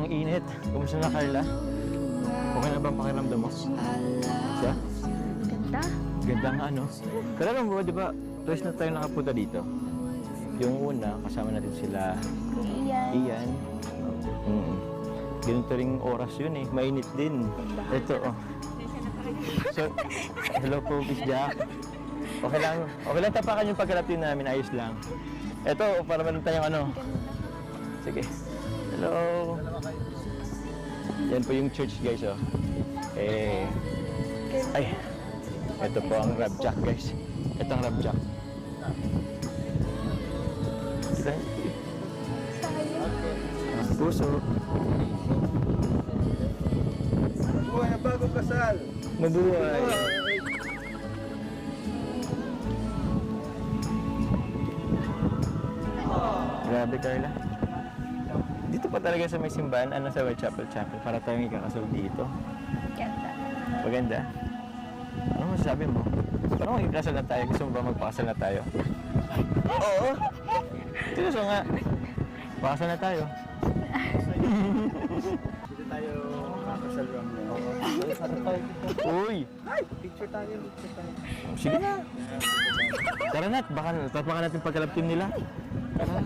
Ang init. Kumusta na, Carla? Okay na ba ang pakiramdam mo? Siya? Ganda. Ganda nga, no? Kailan mo, di ba, twice na tayo nakapunta dito. Yung una, kasama natin sila Iyan. Ian. Ganito ring oras yun eh. Mainit din. Ito, oh. So, hello po, Miss Jack. Okay lang. Okay lang tapakan yung pagkalapin namin. Ayos lang. Ito, para meron tayong ano. Sige. Hello. Yan po yung church, guys, oh. Eh. Ay. Ito po ang Rab Jack, guys. Ito ang Rab Jack. Puso. Buhay na bagong kasal. Mabuhay. Grabe, Carla. Dito pa talaga sa may simbahan, ano sa Whitechapel Chapel, para tayong ikakasal dito. Ganda. Maganda. Ano masasabi mo? Parang ikakasal na tayo. Gusto mo ba magpakasal na tayo? Oo. Gusto nga. Pakasal na tayo. Dito tayo kakasal lang. Uy! Picture tayo. Sige na. Tara na, baka natin pagkalaptin nila. Tara.